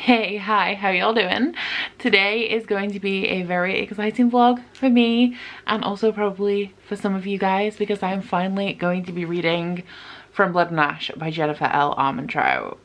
Hey, hi, how y'all doing? Today is going to be a very exciting vlog for me and also probably for some of you guys because I'm finally going to be reading From Blood and Ash by Jennifer L. Armentrout.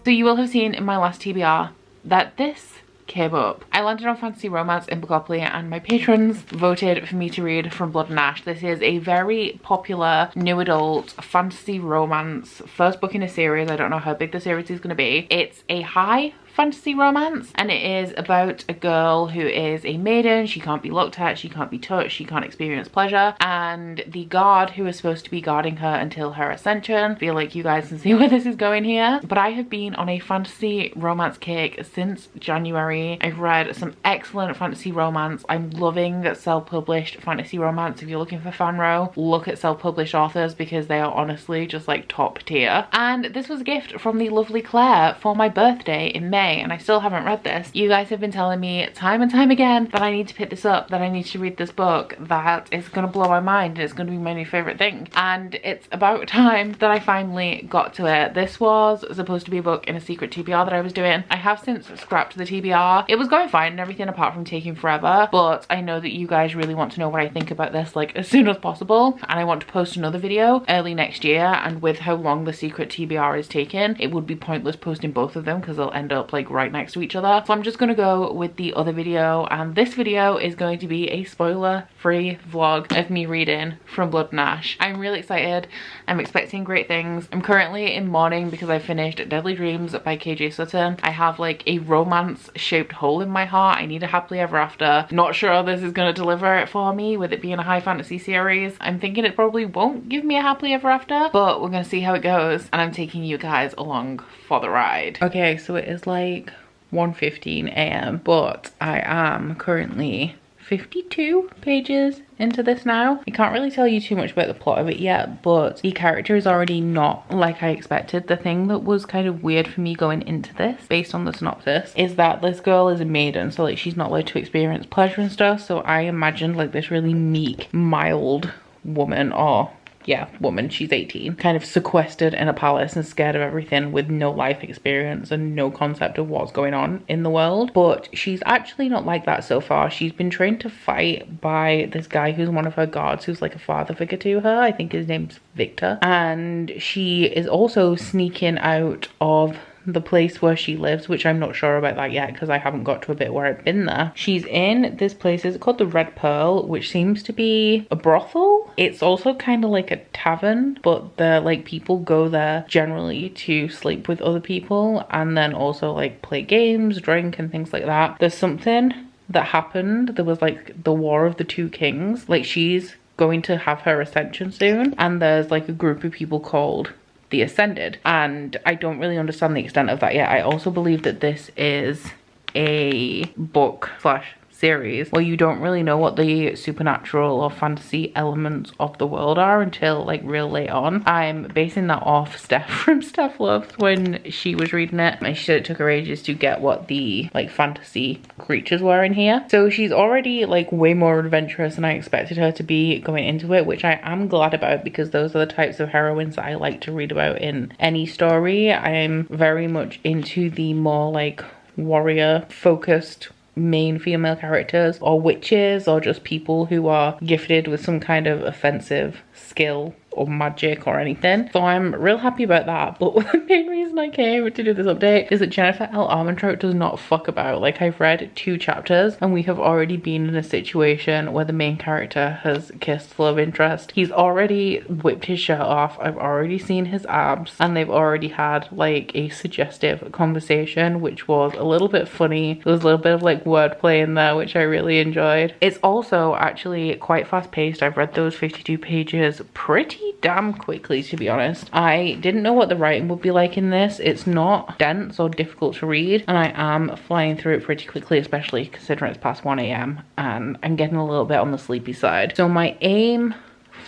So you will have seen in my last TBR that this came up. I landed on fantasy romance in Bookish and my patrons voted for me to read From Blood and Ash. This is a very popular new adult fantasy romance, first book in a series. I don't know how big the series is going to be. It's a high fantasy romance and it is about a girl who is a maiden. She can't be looked at, she can't be touched, she can't experience pleasure, and the guard who is supposed to be guarding her until her ascension. I feel like you guys can see where this is going here, but I have been on a fantasy romance kick since January. I've read some excellent fantasy romance. I'm loving self-published fantasy romance. If you're looking for fanro, look at self-published authors because they are honestly just like top tier. And this was a gift from the lovely Claire for my birthday in May, and I still haven't read this. You guys have been telling me time and time again that I need to pick this up, that I need to read this book, that it's gonna blow my mind and it's gonna be my new favorite thing, and it's about time that I finally got to it. This was supposed to be a book in a secret TBR that I was doing. I have since scrapped the TBR. It was going fine and everything apart from taking forever, but I know that you guys really want to know what I think about this like as soon as possible, and I want to post another video early next year, and with how long the secret TBR is taking, it would be pointless posting both of them because they'll end up like right next to each other. So I'm just gonna go with the other video, and this video is going to be a spoiler free vlog of me reading From Blood and Ash. I'm really excited. I'm expecting great things. I'm currently in mourning because I finished Deadly Dreams by KJ Sutton. I have like a romance shaped hole in my heart. I need a happily ever after. Not sure this is going to deliver it for me with it being a high fantasy series. I'm thinking it probably won't give me a happily ever after, but we're gonna see how it goes, and I'm taking you guys along for the ride. Okay, so it is like 1:15 a.m. but I am currently 52 pages into this now. I can't really tell you too much about the plot of it yet, but the character is already not like I expected. The thing that was kind of weird for me going into this, based on the synopsis, is that this girl is a maiden, so like she's not allowed to experience pleasure and stuff. So I imagined like this really meek, mild woman, or yeah, woman, she's 18, kind of sequestered in a palace and scared of everything with no life experience and no concept of what's going on in the world. But she's actually not like that so far. She's been trained to fight by this guy who's one of her guards, who's like a father figure to her. I think his name's Victor. And she is also sneaking out of the place where she lives, which I'm not sure about that yet because I haven't got to a bit where I've been there. She's in this place, is it called the Red Pearl, which seems to be a brothel. It's also kind of like a tavern, but the like people go there generally to sleep with other people and then also like play games, drink and things like that. There's something that happened. There was like the War of the Two Kings. Like she's going to have her ascension soon, and there's like a group of people called the Ascended, and I don't really understand the extent of that yet. I also believe that this is a book slash series where you don't really know what the supernatural or fantasy elements of the world are until like real late on. I'm basing that off Steph from Shelflove when she was reading it, and she said it took her ages to get what the like fantasy creatures were in here. So she's already like way more adventurous than I expected her to be going into it, which I am glad about because those are the types of heroines that I like to read about in any story. I'm very much into the more like warrior focused main female characters, or witches, or just people who are gifted with some kind of offensive skill or magic or anything. So I'm real happy about that. But the main reason I came to do this update is that Jennifer L. Armentrout does not fuck about. Like, I've read 2 chapters and we have already been in a situation where the main character has kissed the love interest. He's already whipped his shirt off. I've already seen his abs, and they've already had like a suggestive conversation, which was a little bit funny. There was a little bit of like wordplay in there, which I really enjoyed. It's also actually quite fast paced. I've read those 52 pages pretty damn quickly, to be honest. I didn't know what the writing would be like in this. It's not dense or difficult to read, and I am flying through it pretty quickly, especially considering it's past 1 a.m. and I'm getting a little bit on the sleepy side. So my aim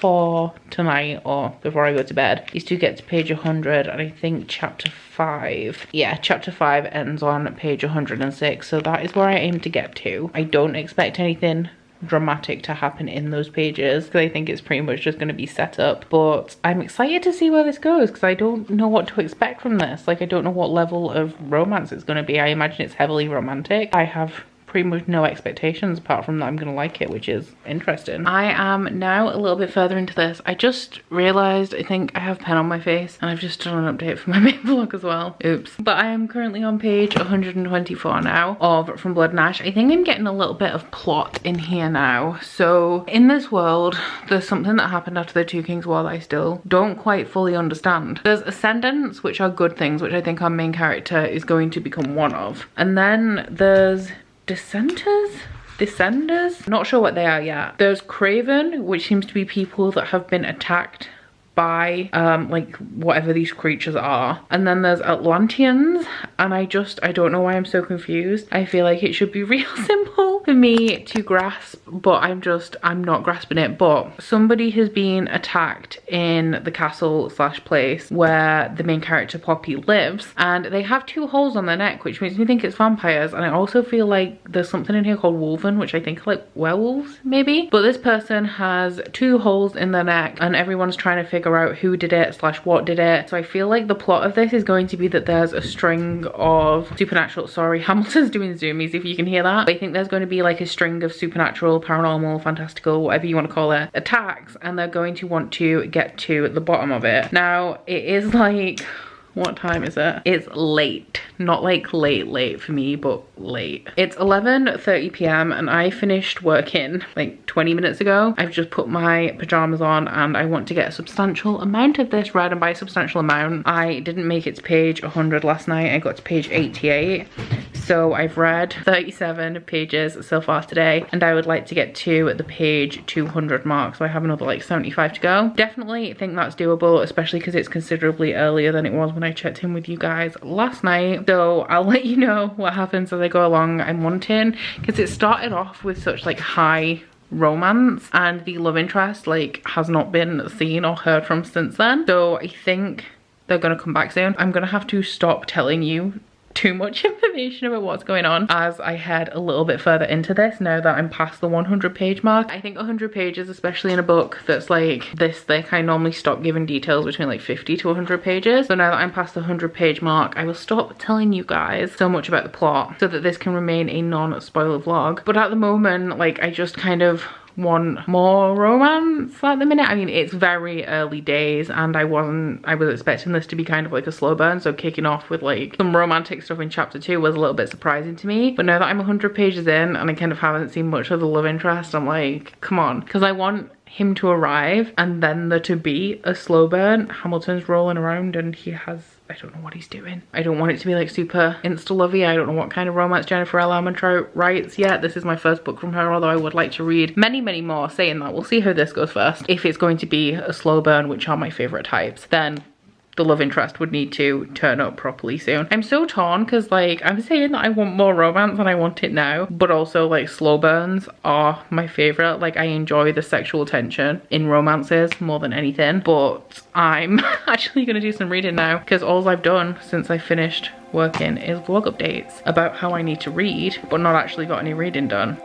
for tonight, or before I go to bed, is to get to page 100, and I think chapter 5, yeah, chapter 5 ends on page 106, so that is where I aim to get to. I don't expect anything dramatic to happen in those pages, because I think it's pretty much just going to be set up. But I'm excited to see where this goes, because I don't know what to expect from this. Like, I don't know what level of romance it's going to be. I imagine it's heavily romantic. I have pretty much no expectations apart from that I'm gonna like it, which is interesting. I am now a little bit further into this. I just realized I think I have pen on my face, and I've just done an update for my main vlog as well. Oops. But I am currently on page 124 now of From Blood and Ash. I think I'm getting a little bit of plot in here now. So in this world, there's something that happened after the Two Kings War that I still don't quite fully understand. There's ascendants, which are good things, which I think our main character is going to become one of. And then there's descenders, not sure what they are yet. There's Craven, which seems to be people that have been attacked by like whatever these creatures are. And then there's Atlanteans, and I don't know why I'm so confused. I feel like it should be real simple for me to grasp, but I'm not grasping it. But somebody has been attacked in the castle slash place where the main character Poppy lives, and they have 2 holes on their neck, which makes me think it's vampires. And I also feel like there's something in here called Wolven, which I think are like werewolves maybe. But this person has 2 holes in their neck, and everyone's trying to figure out who did it slash what did it. So I feel like the plot of this is going to be that there's a string of supernatural, sorry, Hamilton's doing zoomies if you can hear that. But I think there's going to be like a string of supernatural, paranormal, fantastical, whatever you want to call it, attacks, and they're going to want to get to the bottom of it. Now it is like, what time is it? It's late. Not like late for me, but late. It's 11:30 p.m. and I finished working like 20 minutes ago. I've just put my pajamas on and I want to get a substantial amount of this read, and by a substantial amount, I didn't make it to page 100 last night. I got to page 88. So I've read 37 pages so far today, and I would like to get to the page 200 mark. So I have another like 75 to go. Definitely think that's doable, especially because it's considerably earlier than it was when I checked in with you guys last night. So I'll let you know what happens as I go along. I'm wanting, because it started off with such like high romance, and the love interest like has not been seen or heard from since then. So I think they're gonna come back soon. I'm gonna have to stop telling you too much information about what's going on as I head a little bit further into this now that I'm past the 100 page mark. I think 100 pages, especially in a book that's like this thick, I normally stop giving details between like 50 to 100 pages. So now that I'm past the 100 page mark, I will stop telling you guys so much about the plot so that this can remain a non-spoiler vlog. But at the moment, like, I just kind of want more romance at the minute. I mean, it's very early days, and I was expecting this to be kind of like a slow burn, so kicking off with like some romantic stuff in chapter 2 was a little bit surprising to me. But now that I'm 100 pages in and I kind of haven't seen much of the love interest, I'm like, come on, because I want him to arrive and then there to be a slow burn. Hamilton's rolling around and he has, I don't know what he's doing. I don't want it to be like super insta-lovey. I don't know what kind of romance Jennifer L. Armentrout writes yet. This is my first book from her, although I would like to read many, many more. Saying that, we'll see how this goes first. If it's going to be a slow burn, which are my favorite types, then the love interest would need to turn up properly soon. I'm so torn because like I'm saying that I want more romance and I want it now, but also like slow burns are my favorite. Like I enjoy the sexual tension in romances more than anything, but I'm actually gonna do some reading now because all I've done since I finished working is vlog updates about how I need to read, but not actually got any reading done.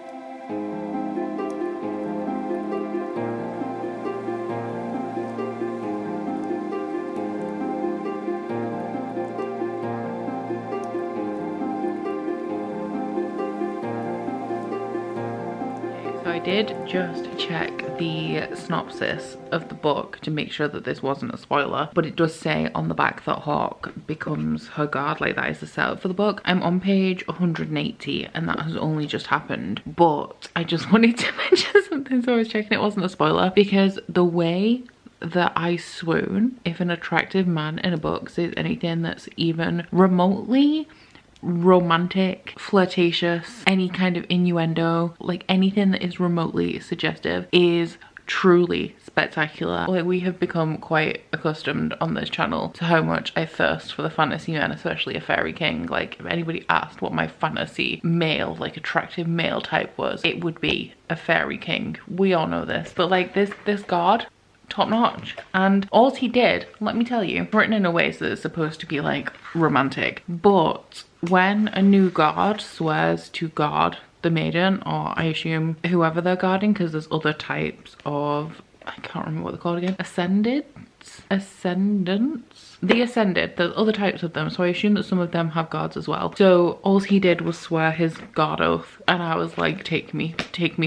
I did just check the synopsis of the book to make sure that this wasn't a spoiler, but it does say on the back that Hawk becomes her guard, like that is the setup for the book. I'm on page 180 and that has only just happened, but I just wanted to mention something, so I was checking it wasn't a spoiler, because the way that I swoon if an attractive man in a book says anything that's even remotely romantic, flirtatious, any kind of innuendo, like anything that is remotely suggestive is truly spectacular. Like we have become quite accustomed on this channel to how much I thirst for the fantasy men, especially a fairy king. Like if anybody asked what my fantasy male, like attractive male type was, it would be a fairy king. We all know this, but like this god, top notch. And all he did, let me tell you, written in a way so that it's supposed to be like romantic, but when a new guard swears to guard the maiden, or I assume whoever they're guarding, because there's other types of, I can't remember what they're called again, ascendants, the ascended, there's other types of them, so I assume that some of them have guards as well. So all he did was swear his guard oath, and I was like, take me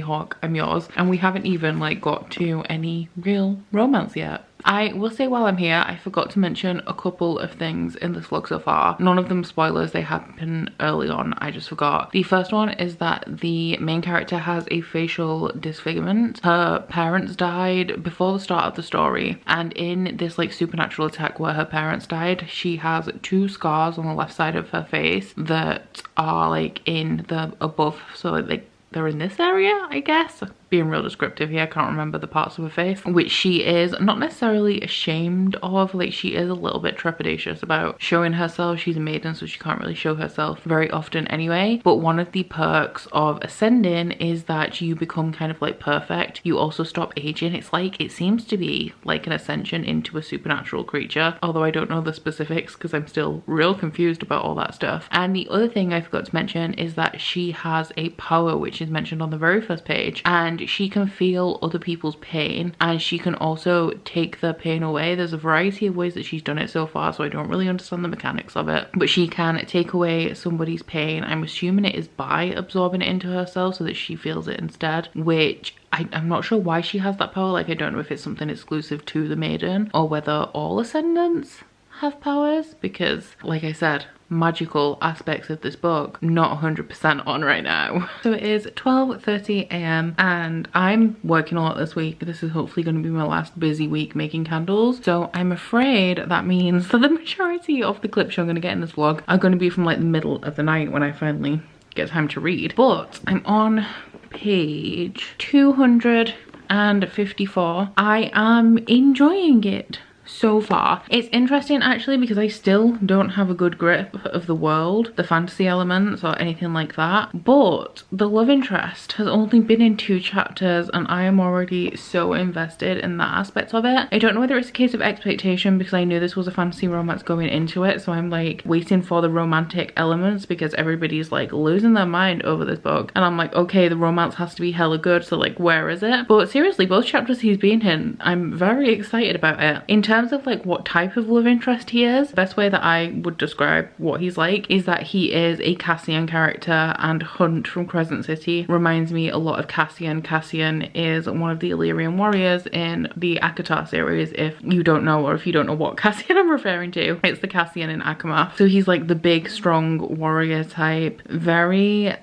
hawk, I'm yours. And we haven't even like got to any real romance yet. I will say while I'm here, I forgot to mention a couple of things in this vlog so far. None of them spoilers, they happen early on, I just forgot. The first one is that the main character has a facial disfigurement. Her parents died before the start of the story, and in this like supernatural attack where her parents died, she has 2 scars on the left side of her face that are like in the above, so like they're in this area, I guess. Being real descriptive here, I can't remember the parts of her face, which she is not necessarily ashamed of. Like, she is a little bit trepidatious about showing herself. She's a maiden, so she can't really show herself very often anyway. But one of the perks of ascending is that you become kind of like perfect. You also stop aging. It's like, it seems to be like an ascension into a supernatural creature, although I don't know the specifics because I'm still real confused about all that stuff. And the other thing I forgot to mention is that she has a power which is mentioned on the very first page, and she can feel other people's pain, and she can also take their pain away. There's a variety of ways that she's done it so far, so I don't really understand the mechanics of it, but she can take away somebody's pain. I'm assuming it is by absorbing it into herself so that she feels it instead, which I'm not sure why she has that power. Like, I don't know if it's something exclusive to the maiden or whether all ascendants have powers, because like I said, magical aspects of this book not 100% on right now. So it is 12:30 a.m. and I'm working a lot this week. This is hopefully going to be my last busy week making candles, so I'm afraid that means that the majority of the clips I'm going to get in this vlog are going to be from like the middle of the night when I finally get time to read. But I'm on page 254. I am enjoying it so far. It's interesting actually because I still don't have a good grip of the world, the fantasy elements or anything like that, but the love interest has only been in 2 chapters and I am already so invested in that aspect of it. I don't know whether it's a case of expectation because I knew this was a fantasy romance going into it, so I'm like waiting for the romantic elements because everybody's like losing their mind over this book, and I'm like, okay, the romance has to be hella good, so like where is it? But seriously, both chapters he's been in, I'm very excited about it. In terms of like what type of love interest he is, the best way that I would describe what he's like is that he is a Cassian character, and Hunt from Crescent City reminds me a lot of Cassian. Cassian is one of the Illyrian warriors in the ACOTAR series. If you don't know, or if you don't know what Cassian I'm referring to, it's the Cassian in Akamath. So he's like the big strong warrior type, very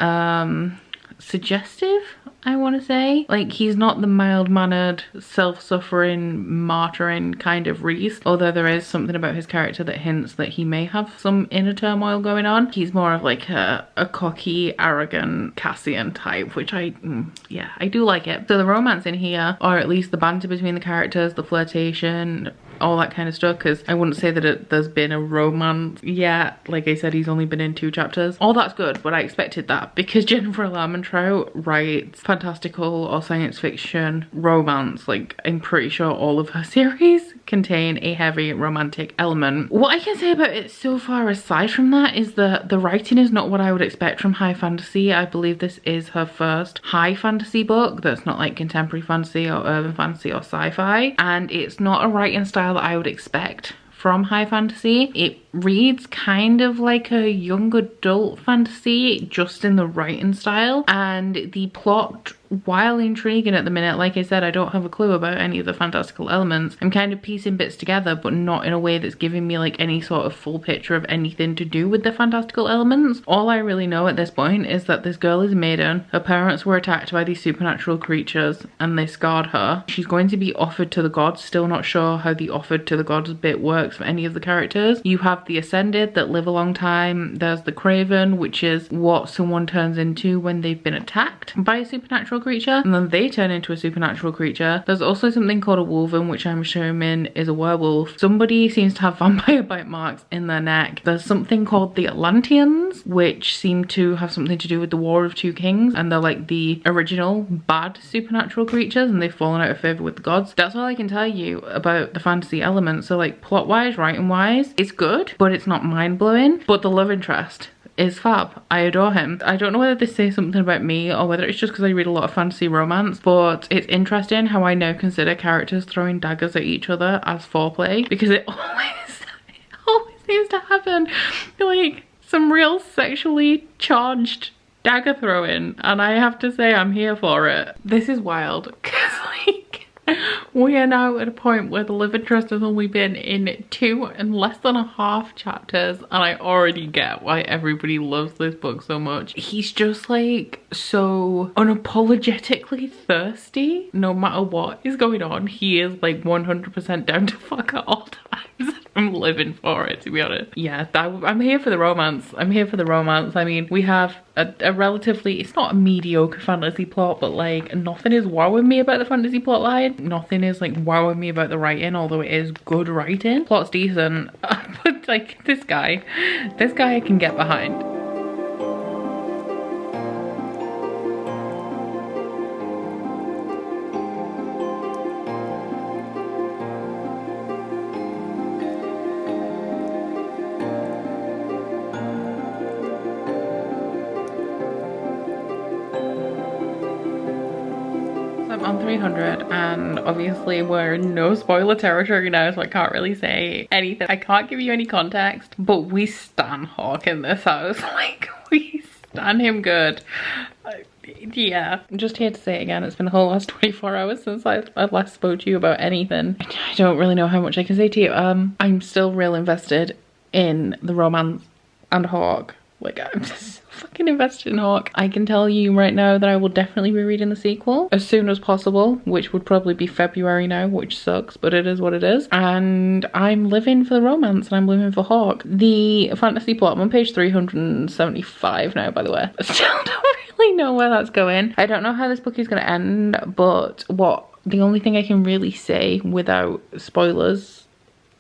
suggestive, I want to say. Like, he's not the mild-mannered, self-suffering, martyring kind of Reese, although there is something about his character that hints that he may have some inner turmoil going on. He's more of like a cocky, arrogant Cassian type, which yeah, I do like it. So the romance in here, or at least the banter between the characters, the flirtation, all that kind of stuff, because I wouldn't say that there's been a romance yet. Like I said, he's only been in 2 chapters. All that's good, but I expected that because Jennifer Armentrout writes fantastical or science fiction romance. Like, I'm pretty sure all of her series contain a heavy romantic element. What I can say about it so far aside from that is that the writing is not what I would expect from high fantasy. I believe this is her first high fantasy book that's not like contemporary fantasy or urban fantasy or sci-fi, and it's not a writing style that I would expect from high fantasy. It reads kind of like a young adult fantasy, just in the writing style, and the plot, while intriguing at the minute, like I said, I don't have a clue about any of the fantastical elements. I'm kind of piecing bits together, but not in a way that's giving me like any sort of full picture of anything to do with the fantastical elements. All I really know at this point is that this girl is a maiden, her parents were attacked by these supernatural creatures and they scarred her. She's going to be offered to the gods. Still not sure how the offered to the gods bit works for any of the characters. You have the ascended that live a long time. There's the craven, which is what someone turns into when they've been attacked by a supernatural creature, and then they turn into a supernatural creature. There's also something called a wolven, which I'm assuming is a werewolf. Somebody seems to have vampire bite marks in their neck. There's something called the Atlanteans, which seem to have something to do with the War of Two Kings, and they're like the original bad supernatural creatures, and they've fallen out of favor with the gods. That's all I can tell you about the fantasy elements. So like plot wise, writing wise, it's good, but it's not mind-blowing. But the love interest is fab. I adore him. I don't know whether this says something about me or whether it's just because I read a lot of fantasy romance, but it's interesting how I now consider characters throwing daggers at each other as foreplay, because it always seems to happen. Like some real sexually charged dagger throwing, and I have to say I'm here for it. This is wild because like we are now at a point where the love interest has only been in 2 and less than a half chapters, and I already get why everybody loves this book so much. He's just like so unapologetically thirsty. No matter what is going on, he is like 100% down to fuck at all times. I'm living for it, to be honest. Yeah, I'm here for the romance. I'm here for the romance. I mean, we have a relatively, it's not a mediocre fantasy plot, but like nothing is wowing me about the fantasy plot line. Nothing is like wowing me about the writing, although it is good writing. Plot's decent, but like this guy I can get behind. On 300, and obviously we're in no spoiler territory now, so I can't really say anything. I can't give you any context, but we stan Hawk in this house. Like, we stan him good. Yeah, I'm just here to say it again, it's been the whole last 24 hours since I last spoke to you about anything. I don't really know how much I can say to you. I'm still real invested in the romance and Hawk. Like, I'm just fucking invested in Hawk. I can tell you right now that I will definitely be reading the sequel as soon as possible, which would probably be February now, which sucks, but it is what it is. And I'm living for the romance and I'm living for Hawk. The fantasy plot, I'm on page 375 now, by the way. I still don't really know where that's going. I don't know how this book is going to end, but the only thing I can really say without spoilers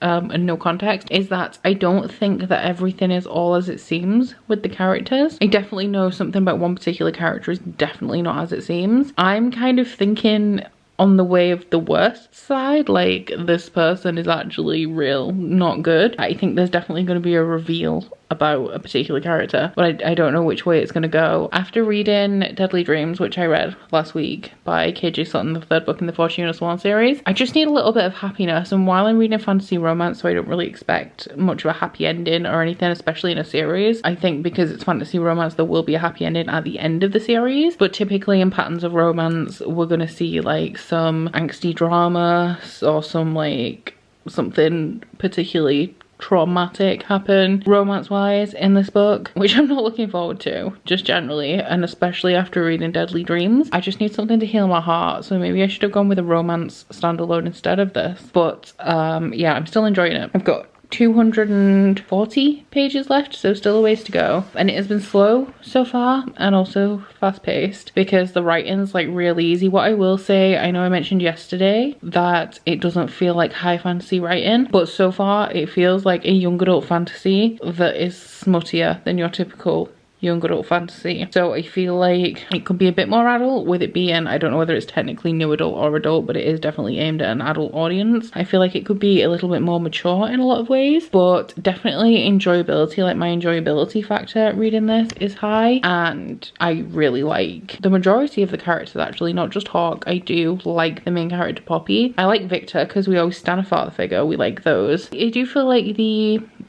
and no context is that I don't think that everything is all as it seems with the characters. I definitely know something about one particular character is definitely not as it seems. I'm kind of thinking on the way of the worst side, like this person is actually real not good. I think there's definitely going to be a reveal about a particular character, but I don't know which way it's going to go. After reading Deadly Dreams, which I read last week by KJ Sutton, the 3rd book in the Fortuna Swan series, I just need a little bit of happiness, and while I'm reading fantasy romance, so I don't really expect much of a happy ending or anything, especially in a series. I think because it's fantasy romance there will be a happy ending at the end of the series, but typically in patterns of romance we're going to see like some angsty drama or some like something particularly traumatic happen romance-wise in this book, which I'm not looking forward to, just generally, and especially after reading Deadly Dreams. I just need something to heal my heart, so maybe I should have gone with a romance standalone instead of this. But yeah, I'm still enjoying it. I've got 240 pages left, so still a ways to go, and it has been slow so far and also fast-paced because the writing's like really easy. What I will say, I know I mentioned yesterday that it doesn't feel like high fantasy writing, but so far it feels like a young adult fantasy that is smuttier than your typical young adult fantasy. So I feel like it could be a bit more adult with it being, I don't know whether it's technically new adult or adult, but it is definitely aimed at an adult audience. I feel like it could be a little bit more mature in a lot of ways, but definitely enjoyability, like my enjoyability factor reading this is high, and I really like the majority of the characters actually, not just Hawk. I do like the main character Poppy. I like Victor because we always stand a father figure, we like those. I do feel like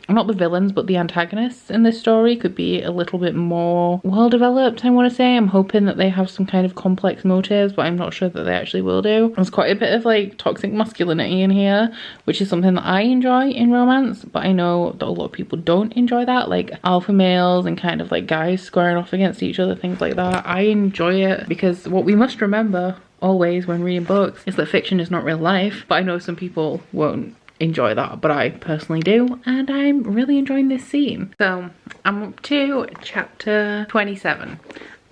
not the villains, but the antagonists in this story could be a little bit more well developed, I want to say. I'm hoping that they have some kind of complex motives, but I'm not sure that they actually will do. There's quite a bit of like toxic masculinity in here, which is something that I enjoy in romance, but I know that a lot of people don't enjoy that, like alpha males and kind of like guys squaring off against each other, things like that. I enjoy it because what we must remember always when reading books is that fiction is not real life, but I know some people won't enjoy that, but I personally do, and I'm really enjoying this scene. So I'm up to chapter 27,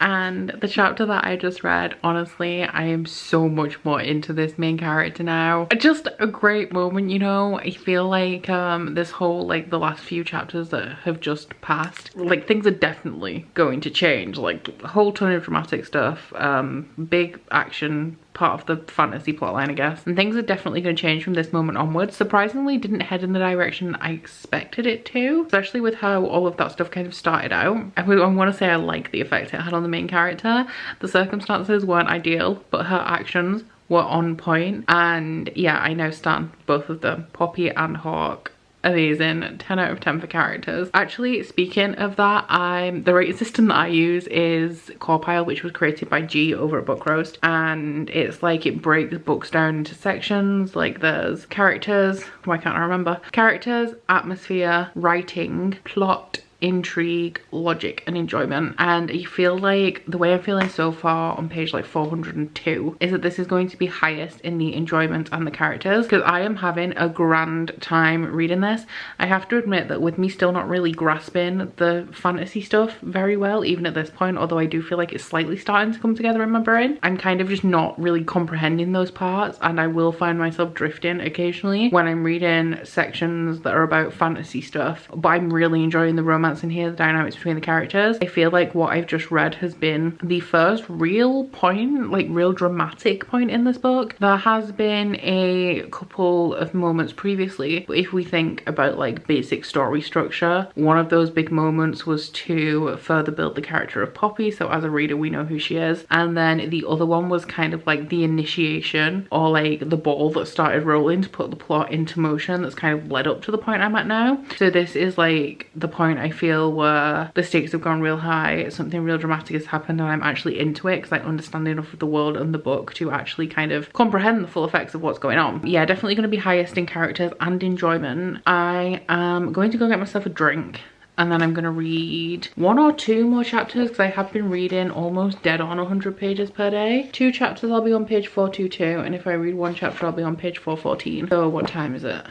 and the chapter that I just read, honestly, I am so much more into this main character now. Just a great moment, you know. I feel like this whole, like the last few chapters that have just passed, like things are definitely going to change, like a whole ton of dramatic stuff, big action part of the fantasy plotline, I guess. And things are definitely going to change from this moment onwards. Surprisingly, didn't head in the direction I expected it to, especially with how all of that stuff kind of started out. I want to say I like the effect it had on the main character. The circumstances weren't ideal, but her actions were on point. And yeah, I now stand both of them, Poppy and Hawk. Amazing. 10 out of 10 for characters. Actually, speaking of that, the rating system that I use is Corepile, which was created by G over at Book Roast, and it's like it breaks books down into sections. Like there's characters, why can't I remember? Characters, atmosphere, writing, plot, intrigue, logic, and enjoyment. And I feel like the way I'm feeling so far on page like 402 is that this is going to be highest in the enjoyment and the characters, because I am having a grand time reading this. I have to admit that with me still not really grasping the fantasy stuff very well even at this point, although I do feel like it's slightly starting to come together in my brain, I'm kind of just not really comprehending those parts, and I will find myself drifting occasionally when I'm reading sections that are about fantasy stuff. But I'm really enjoying the romance in here, the dynamics between the characters. I feel like what I've just read has been the first real point, like real dramatic point in this book. There has been a couple of moments previously, but if we think about like basic story structure, one of those big moments was to further build the character of Poppy, so as a reader we know who she is, and then the other one was kind of like the initiation, or like the ball that started rolling to put the plot into motion that's kind of led up to the point I'm at now. So this is like the point I feel where the stakes have gone real high, something real dramatic has happened, and I'm actually into it because I understand enough of the world and the book to actually kind of comprehend the full effects of what's going on. Yeah, definitely going to be highest in characters and enjoyment. I am going to go get myself a drink, and then I'm going to read 1 or 2 more chapters because I have been reading almost dead on 100 pages per day. 2 chapters I'll be on page 422, and if I read 1 chapter I'll be on page 414. So what time is it?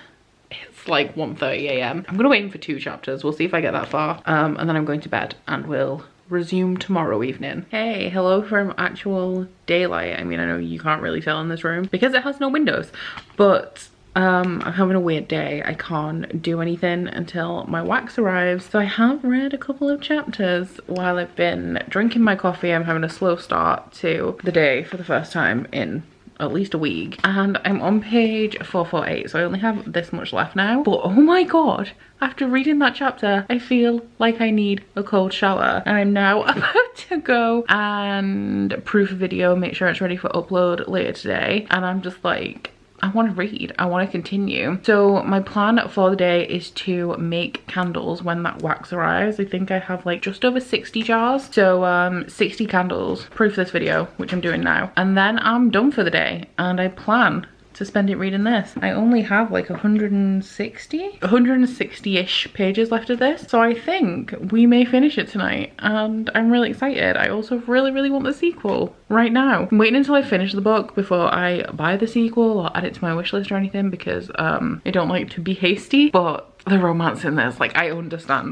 It's like 1:30 a.m. I'm gonna wait for 2 chapters. We'll see if I get that far. And then I'm going to bed and we'll resume tomorrow evening. Hey, hello from actual daylight. I mean, I know you can't really tell in this room because it has no windows, but I'm having a weird day. I can't do anything until my wax arrives. So I have read a couple of chapters while I've been drinking my coffee. I'm having a slow start to the day for the first time in at least a week, and I'm on page 448, so I only have this much left now. But oh my god, after reading that chapter I feel like I need a cold shower, and I'm now about to go and proof a video, make sure it's ready for upload later today, and I'm just like, I want to read, I want to continue. So my plan for the day is to make candles when that wax arrives. I think I have like just over 60 jars, so 60 candles, proof this video, which I'm doing now, and then I'm done for the day, and I plan to spend it reading this. I only have like 160-ish pages left of this, so I think we may finish it tonight, and I'm really excited. I also really want the sequel right now. I'm waiting until I finish the book before I buy the sequel or add it to my wish list or anything, because I don't like to be hasty, but the romance in this, like, I understand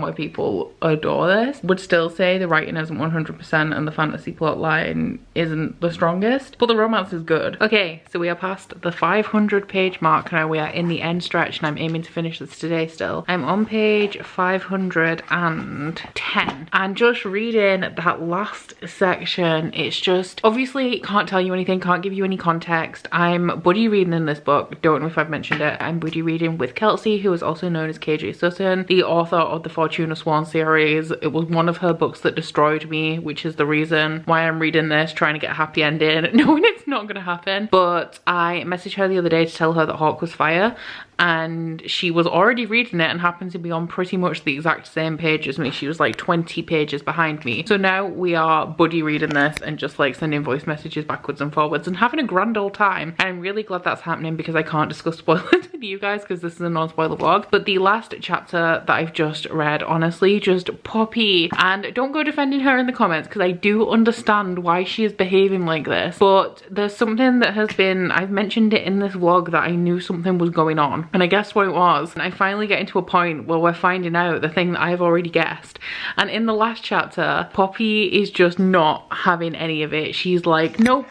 why people adore this. Would still say the writing isn't 100% and the fantasy plot line isn't the strongest, but the romance is good. Okay, so we are past the 500 page mark now. We are in the end stretch, and I'm aiming to finish this today still. I'm on page 510, and just reading that last section, it's just, obviously can't tell you anything, can't give you any context. I'm buddy reading in this book, don't know if I've mentioned it. I'm buddy reading with Kelsey, who is also known as KJ Sutton, the author of the Fortuna Swan series. It was one of her books that destroyed me, which is the reason why I'm reading this, trying to get a happy ending, knowing it's not gonna happen. But I messaged her the other day to tell her that Hawk was fire, and she was already reading it and happened to be on pretty much the exact same page as me. She was like 20 pages behind me. So now we are buddy reading this and just like sending voice messages backwards and forwards and having a grand old time. And I'm really glad that's happening because I can't discuss spoilers with you guys because this is a non-spoiler vlog. But the last chapter that I've just read, honestly, just Poppy. And don't go defending her in the comments because I do understand why she is behaving like this. But there's something that has been, I've mentioned it in this vlog, that I knew something was going on. And I guessed what it was, and I finally get into a point where we're finding out the thing that I've already guessed. And in the last chapter, Poppy is just not having any of it. She's like, nope,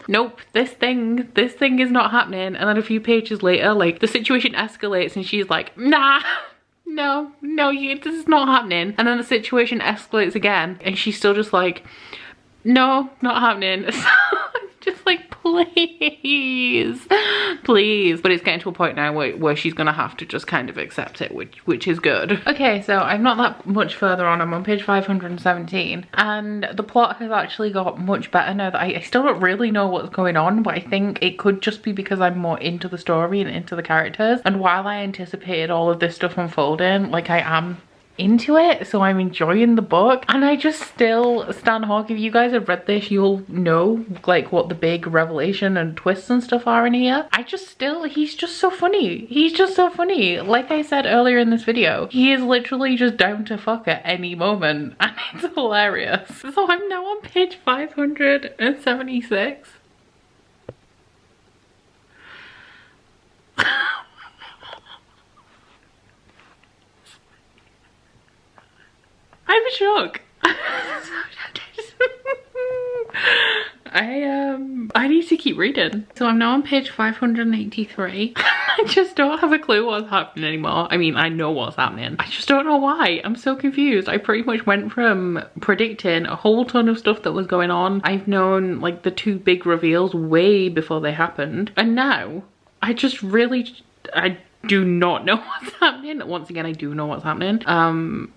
this thing is not happening. And then a few pages later, like, the situation escalates and she's like, nah, no, this is not happening. And then the situation escalates again and she's still just like, no, not happening. So I'm just like, please, please. But it's getting to a point now where she's gonna have to just kind of accept it, which is good. Okay, so I'm not that much further on. I'm on page 517, and the plot has actually got much better now that I still don't really know what's going on, but I think it could just be because I'm more into the story and into the characters. And while I anticipated all of this stuff unfolding, like, I am into it, so I'm enjoying the book. And I just still stand Hawk. If you guys have read this, you'll know like what the big revelation and twists and stuff are in here. He's just so funny. He's just so funny. Like I said earlier in this video, he is literally just down to fuck at any moment, and it's hilarious. So I'm now on page 576. I'm shook. I need to keep reading. So I'm now on page 583. I just don't have a clue what's happening anymore. I mean, I know what's happening. I just don't know why. I'm so confused. I pretty much went from predicting a whole ton of stuff that was going on. I've known like the two big reveals way before they happened. And now I just really, I do not know what's happening. Once again, I do know what's happening. I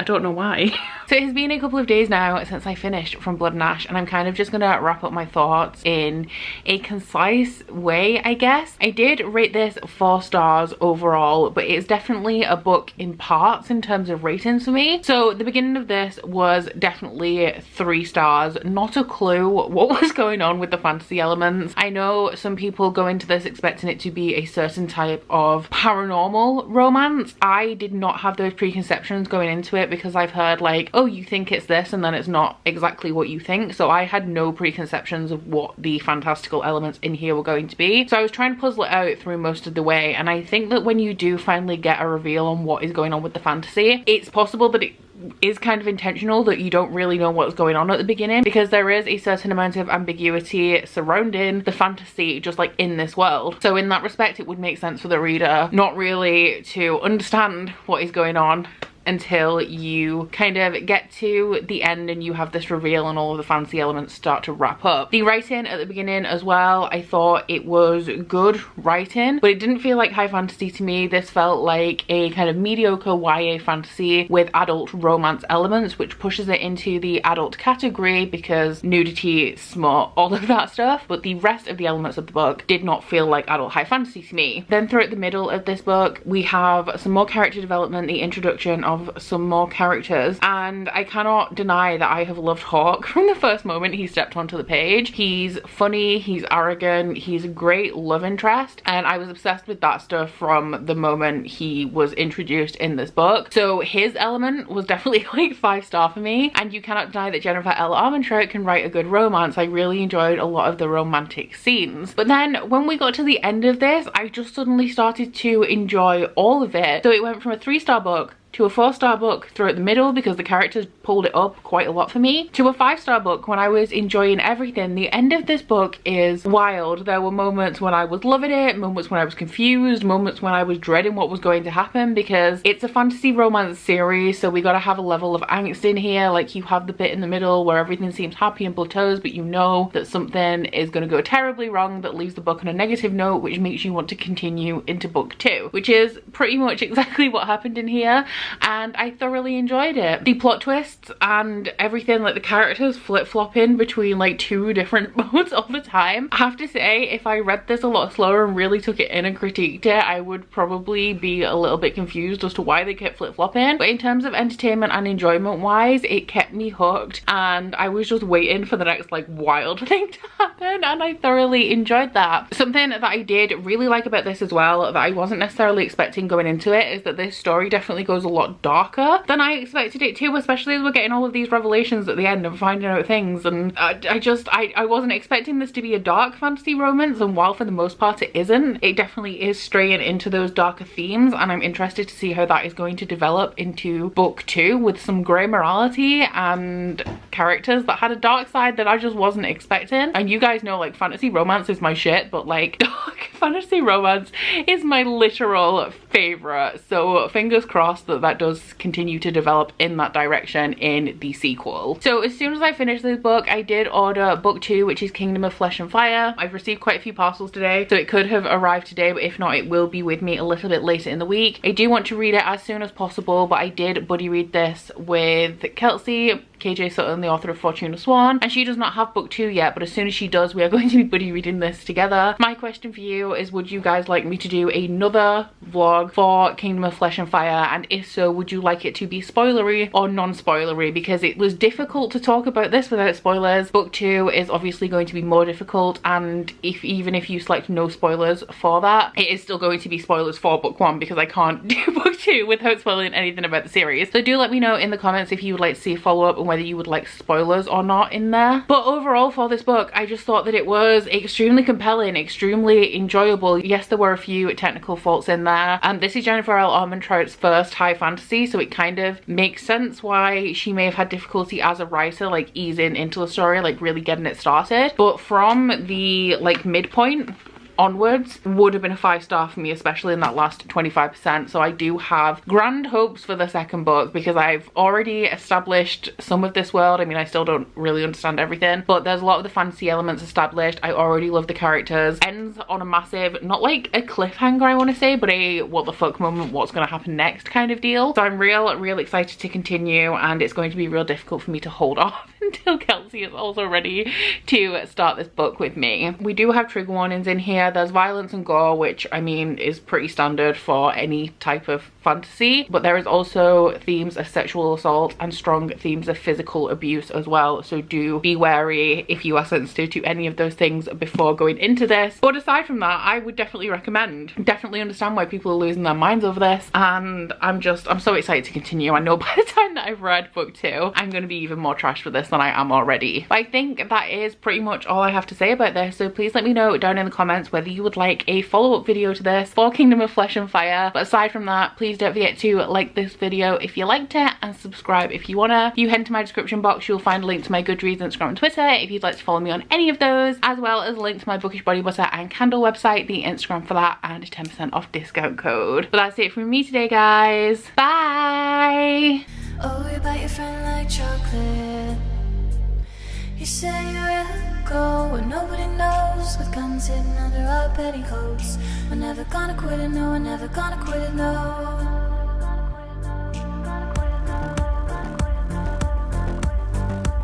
don't know why. So it has been a couple of days now since I finished From Blood and Ash, and I'm kind of just gonna wrap up my thoughts in a concise way, I guess. I did rate this 4 stars overall, but it's definitely a book in parts in terms of ratings for me. So the beginning of this was definitely 3 stars. Not a clue what was going on with the fantasy elements. I know some people go into this expecting it to be a certain type of paranormal romance. I did not have those preconceptions going into it because I've heard like, oh, you think it's this and then it's not exactly what you think. So I had no preconceptions of what the fantastical elements in here were going to be. So I was trying to puzzle it out through most of the way, and I think that when you do finally get a reveal on what is going on with the fantasy, it's possible that it is kind of intentional that you don't really know what's going on at the beginning, because there is a certain amount of ambiguity surrounding the fantasy just like in this world. So in that respect, it would make sense for the reader not really to understand what is going on until you kind of get to the end and you have this reveal and all of the fancy elements start to wrap up. The writing at the beginning as well, I thought it was good writing, but it didn't feel like high fantasy to me. This felt like a kind of mediocre YA fantasy with adult romance elements, which pushes it into the adult category because nudity, smut, all of that stuff. But the rest of the elements of the book did not feel like adult high fantasy to me. Then throughout the middle of this book, we have some more character development, the introduction of some more characters, and I cannot deny that I have loved Hawk from the first moment he stepped onto the page. He's funny, he's arrogant, he's a great love interest, and I was obsessed with that stuff from the moment he was introduced in this book. So his element was definitely like 5-star for me, and you cannot deny that Jennifer L. Armentrout can write a good romance. I really enjoyed a lot of the romantic scenes. But then when we got to the end of this, I just suddenly started to enjoy all of it. So it went from a 3-star book to a 4-star book throughout the middle because the characters pulled it up quite a lot for me, to a 5-star book when I was enjoying everything. The end of this book is wild. There were moments when I was loving it, moments when I was confused, moments when I was dreading what was going to happen, because it's a fantasy romance series, so we gotta have a level of angst in here. Like, you have the bit in the middle where everything seems happy and plateaus, but you know that something is gonna go terribly wrong that leaves the book on a negative note, which makes you want to continue into book 2, which is pretty much exactly what happened in here. And I thoroughly enjoyed it. The plot twists and everything, like the characters flip-flopping between like 2 different modes all the time. I have to say, if I read this a lot slower and really took it in and critiqued it, I would probably be a little bit confused as to why they kept flip-flopping. But in terms of entertainment and enjoyment wise, it kept me hooked, and I was just waiting for the next like wild thing to happen, and I thoroughly enjoyed that. Something that I did really like about this as well, that I wasn't necessarily expecting going into it, is that this story definitely goes a lot darker than I expected it to, especially as we're getting all of these revelations at the end and finding out things. And I wasn't expecting this to be a dark fantasy romance, and while for the most part it isn't, it definitely is straying into those darker themes, and I'm interested to see how that is going to develop into book 2 with some grey morality and characters that had a dark side that I just wasn't expecting. And you guys know, like, fantasy romance is my shit, but like dark fantasy romance is my literal favorite. So fingers crossed that that that does continue to develop in that direction in the sequel. So as soon as I finished this book, I did order book 2, which is Kingdom of Flesh and Fire. I've received quite a few parcels today, so it could have arrived today, but if not, it will be with me a little bit later in the week. I do want to read it as soon as possible, but I did buddy read this with Kelsey, KJ Sutton, the author of Fortuna Swan, and she does not have book 2 yet, but as soon as she does, we are going to be buddy reading this together. My question for you is, would you guys like me to do another vlog for Kingdom of Flesh and Fire? And if so, would you like it to be spoilery or non-spoilery? Because it was difficult to talk about this without spoilers. Book 2 is obviously going to be more difficult, and even if you select no spoilers for that, it is still going to be spoilers for book 1, because I can't do book 2 without spoiling anything about the series. So do let me know in the comments if you would like to see a follow-up and whether you would like spoilers or not in there. But overall for this book, I just thought that it was extremely compelling, extremely enjoyable. Yes, there were a few technical faults in there, and this is Jennifer L. Armentrout's first high fantasy, so it kind of makes sense why she may have had difficulty as a writer, like easing into the story, like really getting it started. But from the like midpoint onwards, would have been a 5-star for me, especially in that last 25%. So I do have grand hopes for the second book, because I've already established some of this world. I mean, I still don't really understand everything, but there's a lot of the fantasy elements established. I already love the characters. Ends on a massive, not like a cliffhanger I want to say, but a what the fuck moment, what's going to happen next kind of deal. So I'm real excited to continue, and it's going to be real difficult for me to hold off until Kelsey is also ready to start this book with me. We do have trigger warnings in here. There's violence and gore, which I mean is pretty standard for any type of fantasy, but there is also themes of sexual assault and strong themes of physical abuse as well, so do be wary if you are sensitive to any of those things before going into this. But aside from that, I would definitely recommend. Definitely understand why people are losing their minds over this, and I'm so excited to continue. I know by the time that I've read book 2, I'm going to be even more trashed for this than I am already. But I think that is pretty much all I have to say about this, so please let me know down in the comments whether you would like a follow-up video to this for Kingdom of Flesh and Fire. But aside from that, please don't forget to like this video if you liked it, and subscribe if you wanna. If you head into my description box, you'll find a link to my Goodreads, Instagram and Twitter if you'd like to follow me on any of those, as well as a link to my Bookish body butter and candle website, the Instagram for that, and a 10% off discount code. But that's it from me today, guys. Bye! Oh, you bite your friend like chocolate. You say you'll go where nobody knows, with guns hidden under our petticoats. We're never gonna quit it, no, we're never gonna quit it, no.